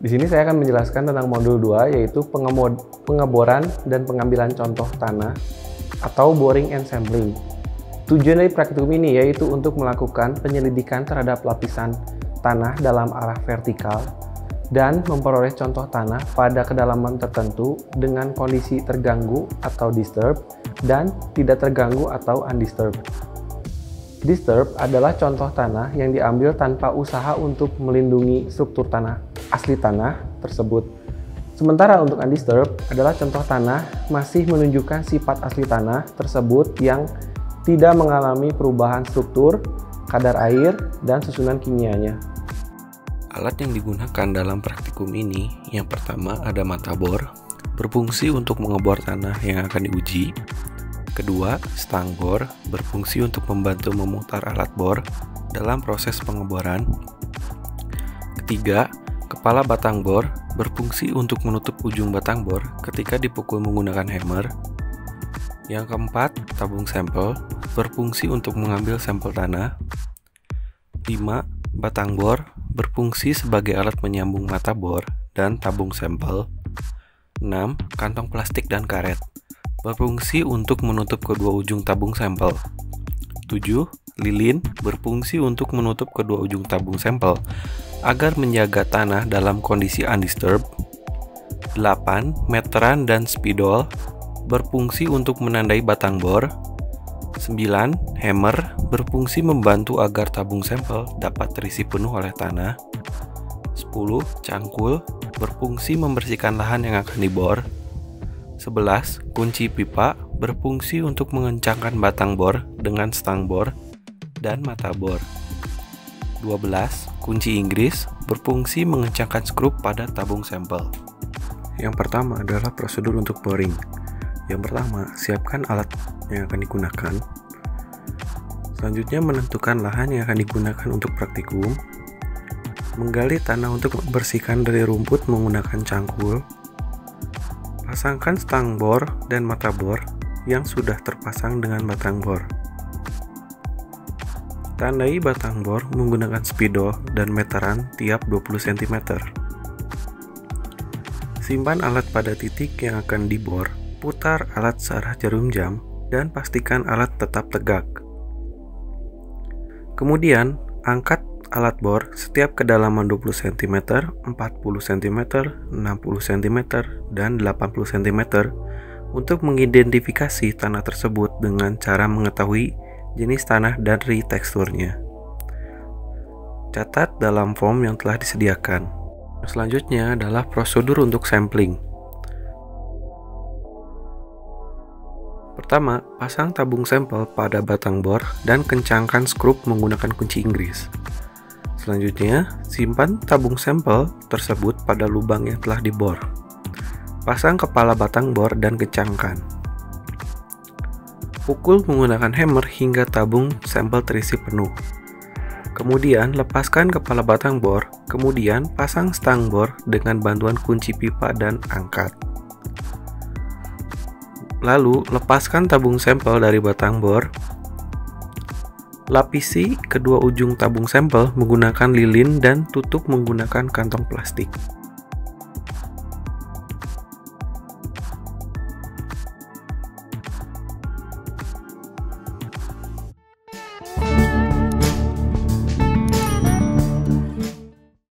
Di sini saya akan menjelaskan tentang modul 2, yaitu pengeboran dan pengambilan contoh tanah atau boring and sampling. Tujuan dari praktikum ini yaitu untuk melakukan penyelidikan terhadap lapisan tanah dalam arah vertikal dan memperoleh contoh tanah pada kedalaman tertentu dengan kondisi terganggu atau disturbed dan tidak terganggu atau undisturbed. Disturbed adalah contoh tanah yang diambil tanpa usaha untuk melindungi struktur tanah asli tanah tersebut. Sementara untuk undisturbed adalah contoh tanah masih menunjukkan sifat asli tanah tersebut yang tidak mengalami perubahan struktur, kadar air, dan susunan kimianya. Alat yang digunakan dalam praktikum ini, yang pertama ada mata bor, berfungsi untuk mengebor tanah yang akan diuji. Kedua, stang bor, berfungsi untuk membantu memutar alat bor dalam proses pengeboran. Ketiga, kepala batang bor, berfungsi untuk menutup ujung batang bor ketika dipukul menggunakan hammer. Yang keempat, tabung sampel, berfungsi untuk mengambil sampel tanah. 5. Batang bor, berfungsi sebagai alat menyambung mata bor dan tabung sampel. 6. Kantong plastik dan karet, berfungsi untuk menutup kedua ujung tabung sampel. 7. Lilin, berfungsi untuk menutup kedua ujung tabung sampel agar menjaga tanah dalam kondisi undisturbed. 8. Meteran dan spidol, berfungsi untuk menandai batang bor. 9. Hammer, berfungsi membantu agar tabung sampel dapat terisi penuh oleh tanah. 10. Cangkul, berfungsi membersihkan lahan yang akan dibor. 11. Kunci pipa, berfungsi untuk mengencangkan batang bor dengan stang bor dan mata bor. 12. Kunci Inggris, berfungsi mengencangkan skrup pada tabung sampel. Yang pertama adalah prosedur untuk boring. Yang pertama, siapkan alat yang akan digunakan. Selanjutnya, menentukan lahan yang akan digunakan untuk praktikum. Menggali tanah untuk membersihkan dari rumput menggunakan cangkul. Pasangkan stang bor dan mata bor yang sudah terpasang dengan batang bor. Tandai batang bor menggunakan spidol dan meteran tiap 20 cm. Simpan alat pada titik yang akan dibor, putar alat searah jarum jam, dan pastikan alat tetap tegak. Kemudian, angkat alat bor setiap kedalaman 20 cm, 40 cm, 60 cm, dan 80 cm untuk mengidentifikasi tanah tersebut dengan cara mengetahui jenis tanah dari teksturnya. Catat dalam form yang telah disediakan. Selanjutnya adalah prosedur untuk sampling. Pertama, pasang tabung sampel pada batang bor dan kencangkan skrup menggunakan kunci Inggris. Selanjutnya, simpan tabung sampel tersebut pada lubang yang telah dibor. Pasang kepala batang bor dan kencangkan. Pukul menggunakan hammer hingga tabung sampel terisi penuh. Kemudian, lepaskan kepala batang bor, kemudian pasang stang bor dengan bantuan kunci pipa dan angkat. Lalu, lepaskan tabung sampel dari batang bor. Lapisi kedua ujung tabung sampel menggunakan lilin dan tutup menggunakan kantong plastik.